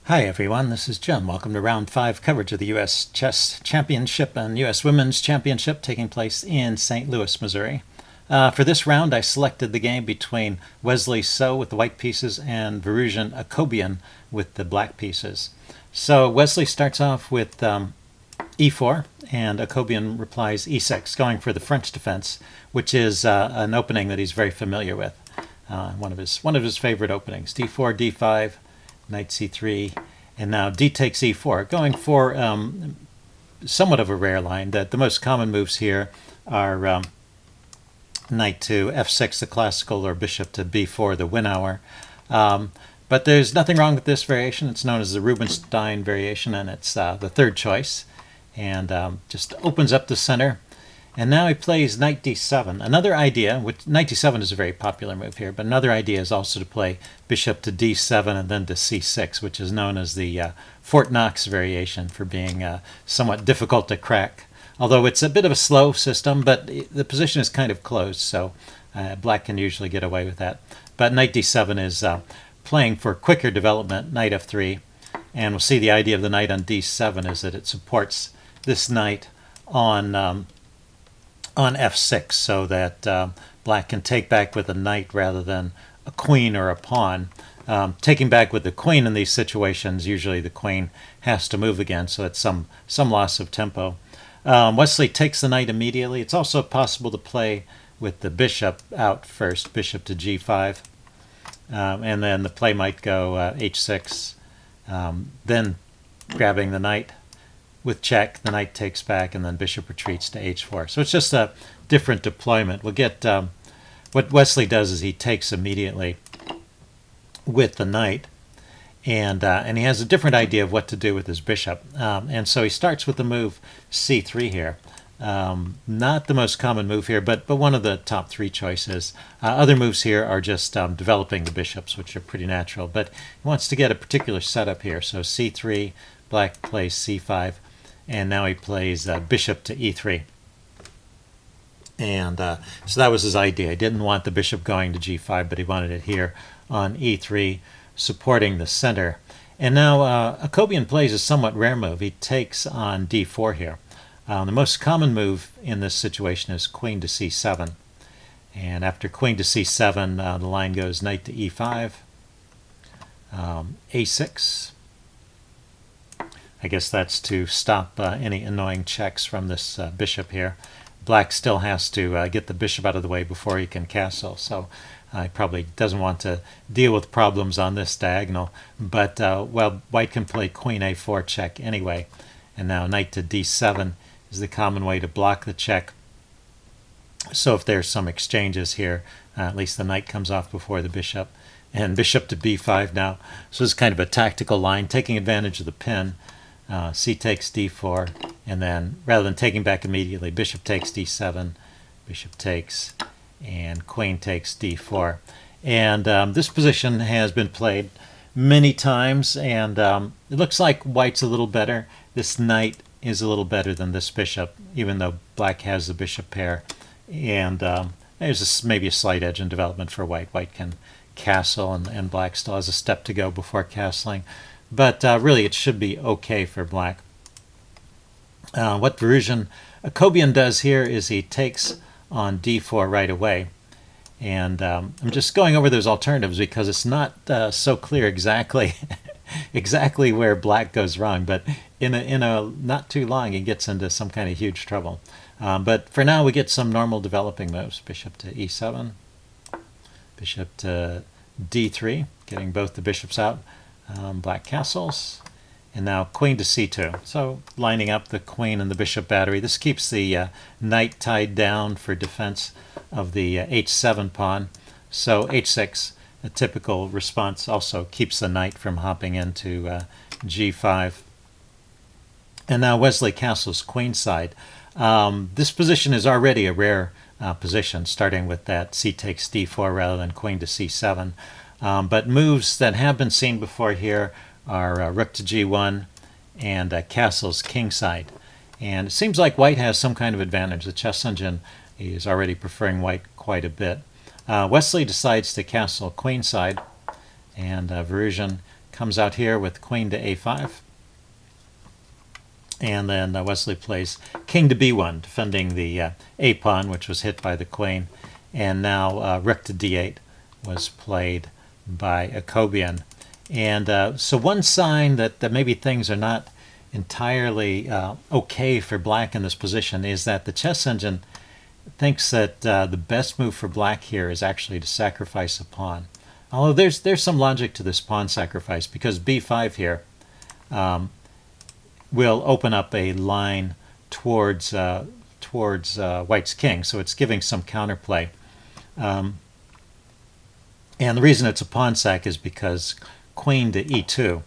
Hi everyone, this is Jim. Welcome to round 5 coverage of the U.S. Chess Championship and U.S. Women's Championship taking place in St. Louis, Missouri. For this round, I selected the game between Wesley So with the white pieces and Varuzhan Akobian with the black pieces. So Wesley starts off with e4, and Akobian replies e6, going for the French defense, which is an opening that he's very familiar with. One of his favorite openings. d4, d5, knight c3, and now d takes e4, going for somewhat of a rare line. That the most common moves here are knight to f6, the classical, or bishop to b4, the win hour. But there's nothing wrong with this variation. It's known as the Rubinstein variation, and it's the third choice, and just opens up the center. And now he plays knight d7. Another idea, which knight d7 is a very popular move here, but another idea is also to play bishop to d7 and then to c6, which is known as the Fort Knox variation for being somewhat difficult to crack. Although it's a bit of a slow system, but the position is kind of closed, so black can usually get away with that. But knight d7 is playing for quicker development, knight f3, and we'll see the idea of the knight on d7 is that it supports this knight on f6, so that black can take back with a knight rather than a queen or a pawn. Taking back with the queen in these situations, usually the queen has to move again, so it's some loss of tempo. Wesley takes the knight immediately. It's also possible to play with the bishop out first, bishop to g5, and then the play might go h6, then grabbing the knight with check, the knight takes back, and then bishop retreats to h4. So it's just a different deployment. We'll get what Wesley does is he takes immediately with the knight, and he has a different idea of what to do with his bishop. And so he starts with the move c3 here. Not the most common move here, but one of the top 3 choices. Other moves here are just developing the bishops, which are pretty natural. But he wants to get a particular setup here. So c3, black plays c5, and now he plays bishop to e3. And so that was his idea. He didn't want the bishop going to g5, but he wanted it here on e3, supporting the center. And now Akobian plays a somewhat rare move. He takes on d4 here. The most common move in this situation is queen to c7. And after queen to c7, the line goes knight to e5, a6. I guess that's to stop any annoying checks from this bishop here. Black still has to get the bishop out of the way before he can castle, so he probably doesn't want to deal with problems on this diagonal. But, well, white can play queen a4 check anyway. And now knight to d7 is the common way to block the check. So if there's some exchanges here, at least the knight comes off before the bishop. And bishop to b5 now. So it's kind of a tactical line, taking advantage of the pin. C takes d4, and then rather than taking back immediately, bishop takes d7, bishop takes, and queen takes d4. And this position has been played many times, and it looks like white's a little better. This knight is a little better than this bishop, even though black has the bishop pair. And there's maybe a slight edge in development for white. White can castle, and black still has a step to go before castling. But really, it should be okay for black. What Varuzhan Akobian does here is he takes on d4 right away. And I'm just going over those alternatives because it's not so clear exactly exactly where black goes wrong. But in a not too long, he gets into some kind of huge trouble. But for now, we get some normal developing moves. Bishop to e7, bishop to d3, getting both the bishops out. Black castles, and now queen to c2. So lining up the queen and the bishop battery. This keeps the knight tied down for defense of the h7 pawn. So h6, a typical response, also keeps the knight from hopping into g5. And now Wesley castles queenside. This position is already a rare position, starting with that c takes d4 rather than queen to c7. But moves that have been seen before here are rook to g1 and castles kingside. And it seems like white has some kind of advantage. The chess engine is already preferring white quite a bit. Wesley decides to castle queenside, and Varuzhan comes out here with queen to a5. And then Wesley plays king to b1, defending the a pawn, which was hit by the queen. And now rook to d8 was played by Akobian. And so one sign that maybe things are not entirely okay for black in this position is that the chess engine thinks that the best move for black here is actually to sacrifice a pawn. Although there's some logic to this pawn sacrifice, because b5 here will open up a line towards White's king, so it's giving some counterplay. And the reason it's a pawn sack is because queen to e2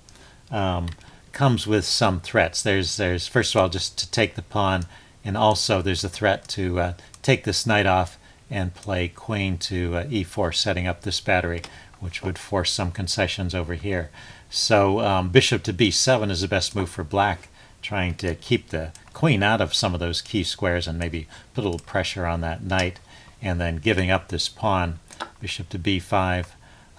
comes with some threats. There's first of all just to take the pawn, and also there's a threat to take this knight off and play queen to e4, setting up this battery, which would force some concessions over here. So bishop to b7 is the best move for black, trying to keep the queen out of some of those key squares and maybe put a little pressure on that knight, and then giving up this pawn, bishop to b5,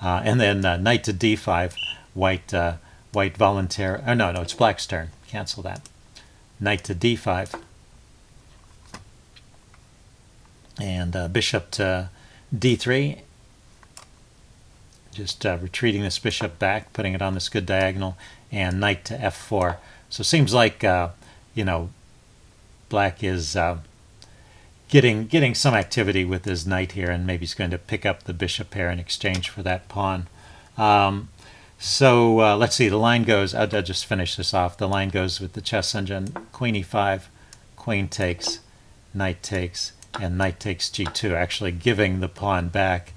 and then knight to d5. White volunteer. Oh no, it's black's turn. Cancel that. Knight to d5, and bishop to d3. Just retreating this bishop back, putting it on this good diagonal, and knight to f4. So it seems like black is getting some activity with his knight here, and maybe he's going to pick up the bishop pair in exchange for that pawn. So let's see, the line goes, I'll just finish this off. The line goes with the chess engine, queen e5, queen takes, knight takes, and knight takes g2, actually giving the pawn back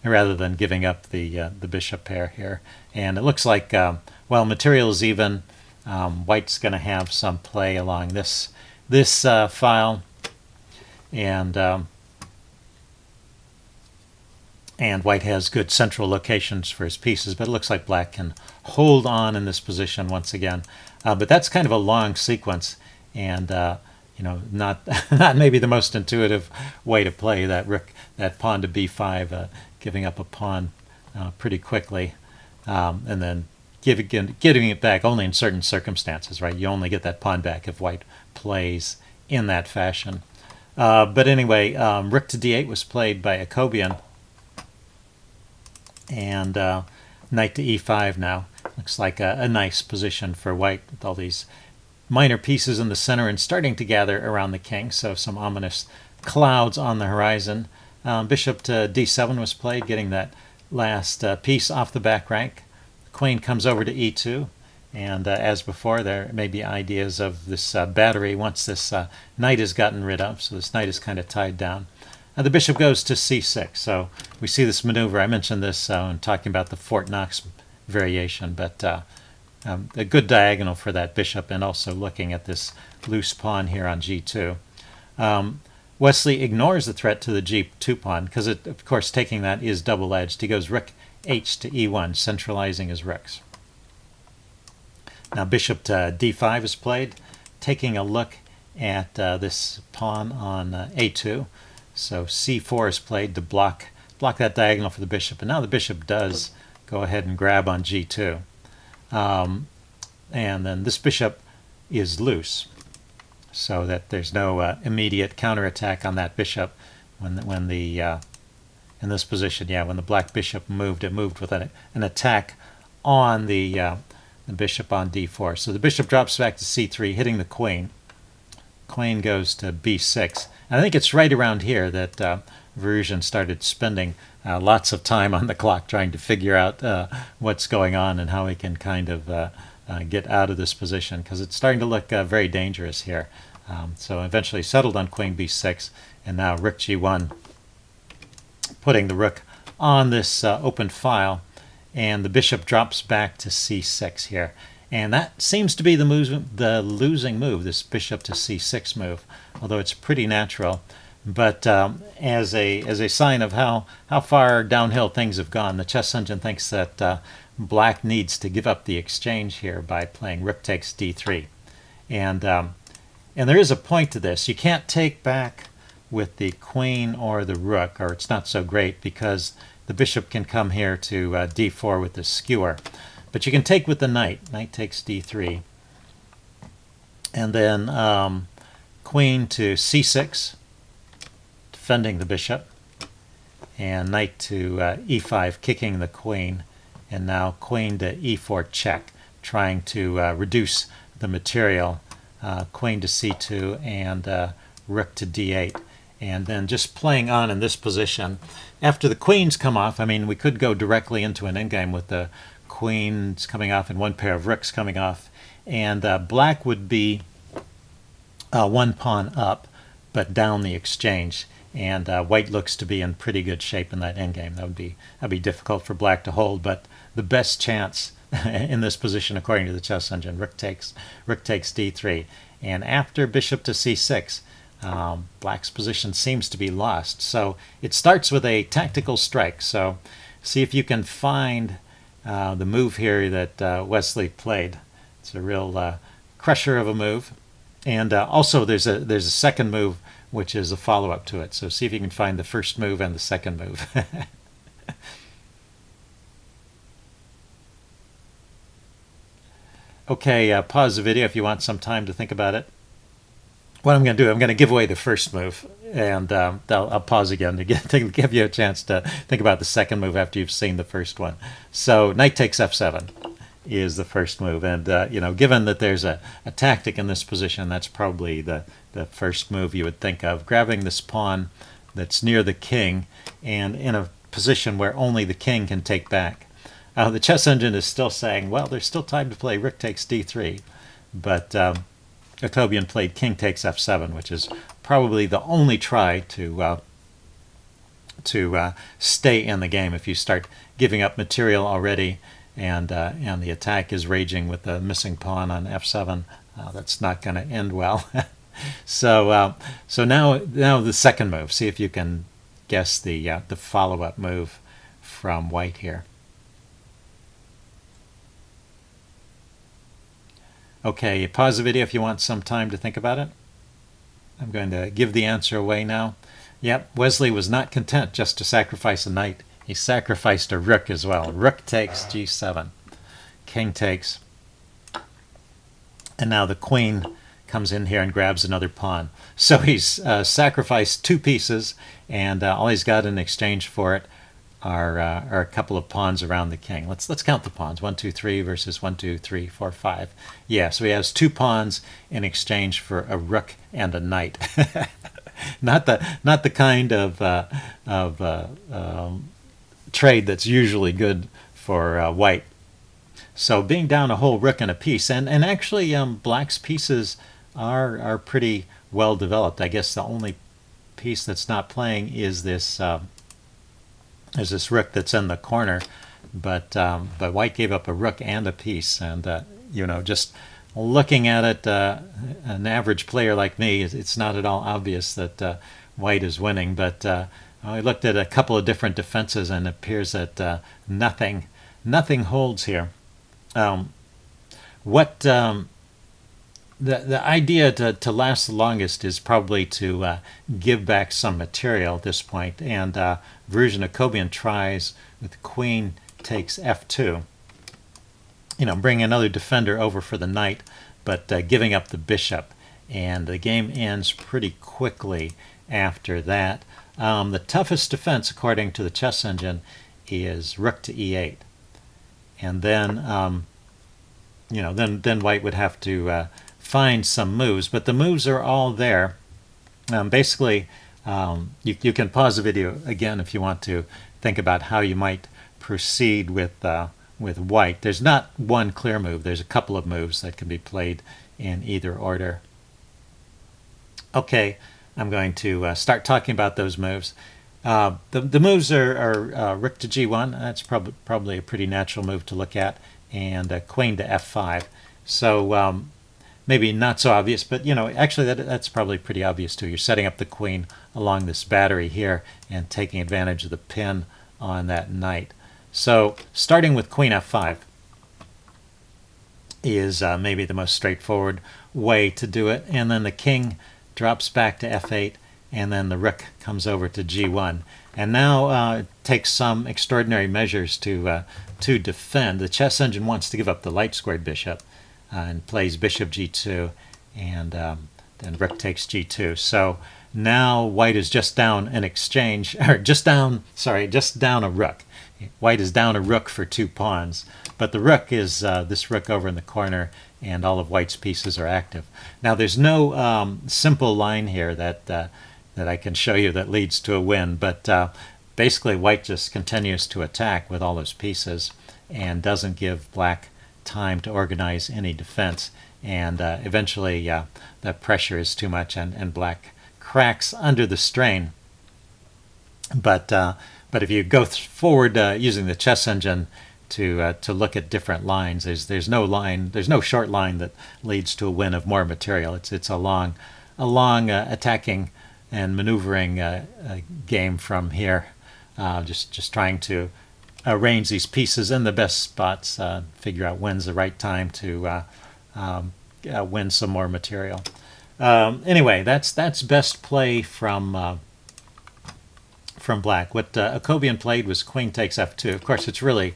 rather than giving up the bishop pair here. And it looks like, well, material is even. White's going to have some play along this file, and white has good central locations for his pieces, but it looks like black can hold on in this position once again. But that's kind of a long sequence, and not maybe the most intuitive way to play that pawn to b5, giving up a pawn pretty quickly, and then giving it back only in certain circumstances, right? You only get that pawn back if white plays in that fashion. But anyway, rook to d8 was played by Akobian, and knight to e5 now. Looks like a nice position for white with all these minor pieces in the center and starting to gather around the king, so some ominous clouds on the horizon. Bishop to d7 was played, getting that last piece off the back rank. The queen comes over to e2, and as before, there may be ideas of this battery once this knight is gotten rid of, so this knight is kind of tied down. The bishop goes to c6, so we see this maneuver. I mentioned this when talking about the Fort Knox variation, but a good diagonal for that bishop, and also looking at this loose pawn here on g2. Wesley ignores the threat to the g2 pawn, because of course taking that is double-edged. He goes rook h to e1, centralizing his rooks. Now bishop to d5 is played, taking a look at this pawn on a2. So c4 is played to block that diagonal for the bishop, and now the bishop does go ahead and grab on g2. And then this bishop is loose, so that there's no immediate counterattack on that bishop when the in this position. Yeah, when the black bishop moved, it moved with an attack on the bishop on d4. So the bishop drops back to c3, hitting the queen. Queen goes to b6. And I think it's right around here that Varuzhan started spending lots of time on the clock trying to figure out what's going on and how he can kind of get out of this position, because it's starting to look very dangerous here. So eventually settled on queen b6, and now rook g1, putting the rook on this open file, and the bishop drops back to c6 here. And that seems to be the losing move, this bishop to c6 move, although it's pretty natural. But as a sign of how far downhill things have gone, the chess engine thinks that black needs to give up the exchange here by playing rook takes d3. And there is a point to this. You can't take back with the queen or the rook, or it's not so great, because the bishop can come here to d4 with the skewer. But you can take with the knight. Knight takes d3. And then queen to c6, defending the bishop. And knight to e5, kicking the queen. And now queen to e4 check, trying to reduce the material. Queen to c2 and rook to d8. And then just playing on in this position. After the queens come off, I mean, we could go directly into an endgame with the queens coming off and one pair of rooks coming off. And black would be one pawn up, but down the exchange. And white looks to be in pretty good shape in that endgame. That'd be difficult for black to hold, but the best chance in this position, according to the chess engine, rook takes d3. And after bishop to c6, black's position seems to be lost. So it starts with a tactical strike. So see if you can find the move here that Wesley played. It's a real crusher of a move. And also there's a second move which is a follow-up to it. So see if you can find the first move and the second move. Okay, pause the video if you want some time to think about it. What I'm going to do, I'm going to give away the first move, and I'll pause again to give you a chance to think about the second move after you've seen the first one. So knight takes f7 is the first move, and given that there's a tactic in this position, that's probably the first move you would think of. Grabbing this pawn that's near the king and in a position where only the king can take back. The chess engine is still saying, well, there's still time to play rook takes d3, but Akobian played king takes f7, which is probably the only try to stay in the game. If you start giving up material already and the attack is raging with the missing pawn on f7, that's not going to end well. So now the second move. See if you can guess the follow-up move from white here. Okay, pause the video if you want some time to think about it. I'm going to give the answer away now. Yep, Wesley was not content just to sacrifice a knight. He sacrificed a rook as well. Rook takes g7. King takes. And now the queen comes in here and grabs another pawn. So he's sacrificed two pieces, and all he's got in exchange for it are a couple of pawns around the king. Let's count the pawns. 1, 2, 3 versus 1, 2, 3, 4, 5. Yeah, so he has two pawns in exchange for a rook and a knight. not the kind of trade that's usually good for white. So being down a whole rook and a piece, and actually black's pieces are pretty well developed. I guess the only piece that's not playing is this. There's this rook that's in the corner, but white gave up a rook and a piece, and just looking at it, an average player like me, it's not at all obvious that white is winning. But I looked at a couple of different defenses, and it appears that nothing holds here. The idea to last the longest is probably to give back some material at this point, and Varuzhan Akobian tries with queen takes f2. Bring another defender over for the knight, but giving up the bishop, and the game ends pretty quickly after that. The toughest defense, according to the chess engine, is rook to e8, and then then white would have to find some moves, but the moves are all there. Basically, you can pause the video again if you want to think about how you might proceed with white. There's not one clear move. There's a couple of moves that can be played in either order. Okay, I'm going to start talking about those moves. The moves are rook to g1. That's probably a pretty natural move to look at, and queen to f5. So maybe not so obvious, but actually that's probably pretty obvious too. You're setting up the queen along this battery here and taking advantage of the pin on that knight. So starting with queen f5 is maybe the most straightforward way to do it, and then the king drops back to f8, and then the rook comes over to g1. And now it takes some extraordinary measures to defend. The chess engine wants to give up the light-squared bishop and plays bishop g2, and then rook takes g2. So now white is just down an exchange, or just down a rook. White is down a rook for 2 pawns, but the rook is this rook over in the corner, and all of white's pieces are active. Now there's no simple line here that I can show you that leads to a win, but basically white just continues to attack with all those pieces and doesn't give black time to organize any defense, and eventually that pressure is too much, and black cracks under the strain. But if you go forward using the chess engine to look at different lines, there's no short line that leads to a win of more material. It's a long attacking and maneuvering game from here, just trying to arrange these pieces in the best spots, figure out when's the right time to win some more material. Anyway, that's best play from black. What Akobian played was queen takes f2. Of course, it's really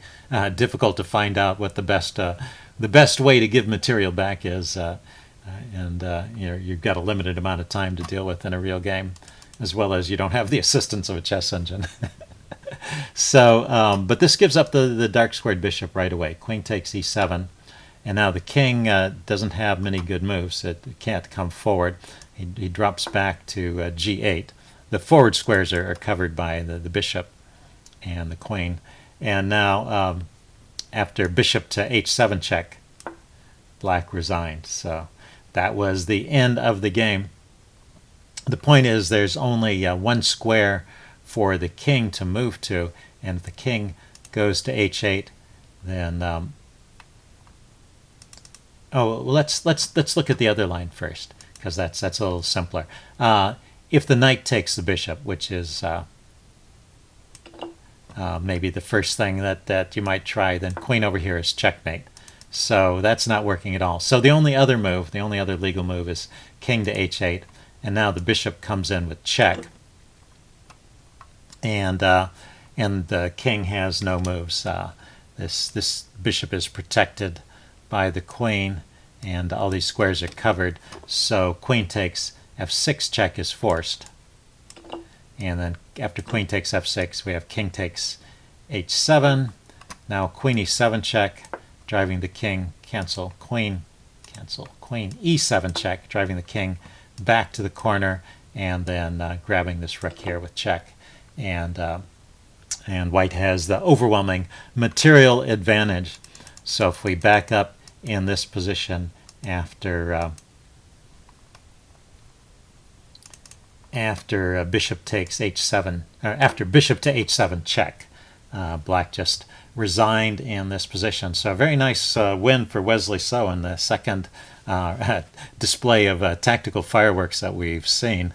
difficult to find out what the best way to give material back is, and you've got a limited amount of time to deal with in a real game, as well as you don't have the assistance of a chess engine. So, but this gives up the dark squared bishop right away. Queen takes e7, and now the king doesn't have many good moves. It can't come forward. He drops back to g8. The forward squares are covered by the bishop and the queen. And now, after bishop to h7 check, black resigned. So that was the end of the game. The point is there's only one square for the king to move to, and if the king goes to h8, then let's look at the other line first, because that's a little simpler. If the knight takes the bishop, which is maybe the first thing that you might try, then queen over here is checkmate. So that's not working at all. So the only other legal move is king to h8, and now the bishop comes in with check, and the king has no moves. This bishop is protected by the queen, and all these squares are covered. So queen takes f6 check is forced, and then after queen takes f6, we have king takes h7. Now queen e7 check, driving the king, cancel, queen e7 check, driving the king back to the corner, and then grabbing this rook here with check, and white has the overwhelming material advantage. So if we back up in this position after bishop takes h7, or after bishop to h7 check, black just resigned in this position. So a very nice win for Wesley So in the second display of tactical fireworks that we've seen.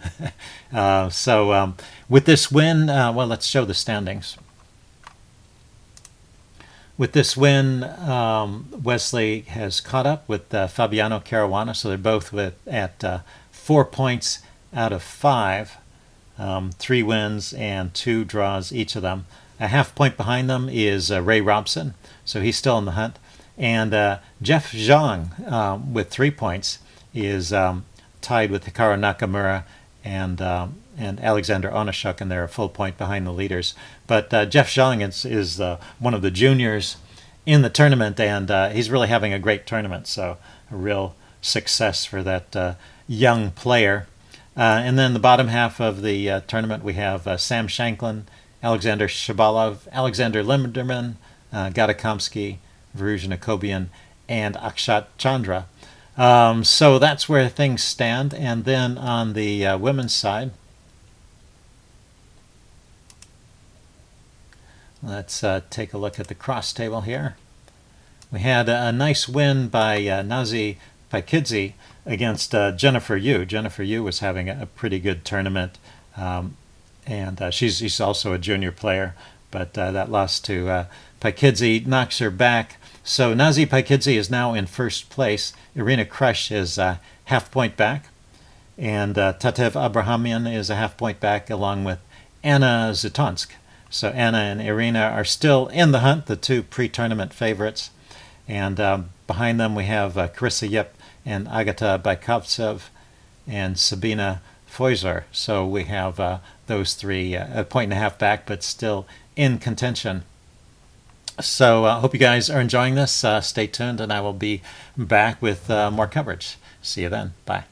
So with this win, well, let's show the standings. With this win, Wesley has caught up with Fabiano Caruana, so they're both at 4 points out of 5, 3 wins and 2 draws each of them. A half point behind them is Ray Robson, so he's still in the hunt. And Jeff Zhang, with 3 points, is tied with Hikaru Nakamura and Alexander Onashuk, and they're a full point behind the leaders. But Jeff Zhang is one of the juniors in the tournament, and he's really having a great tournament, so a real success for that young player. And then the bottom half of the tournament, we have Sam Shanklin, Alexander Shabalov, Alexander Linderman, Gadakomsky, Varuzhan Akobian, and Akshat Chandra. So that's where things stand. And then on the women's side, let's take a look at the cross table here. We had a nice win by Nazi Paikidze against Jennifer Yu. Jennifer Yu was having a pretty good tournament, and she's also a junior player, but that loss to Paikidze knocks her back. So Nazi Paikidze is now in first place. Irina Krush is half point back, And Tatev Abrahamian is a half-point back along with Anna Zutonsk. So Anna and Irina are still in the hunt, the two pre-tournament favorites. And behind them we have Carissa Yip and Agata Baikovtsev and Sabina Foyzer. So we have those three a point and a half back, but still in contention. So I hope you guys are enjoying this. Stay tuned, and I will be back with more coverage. See you then. Bye.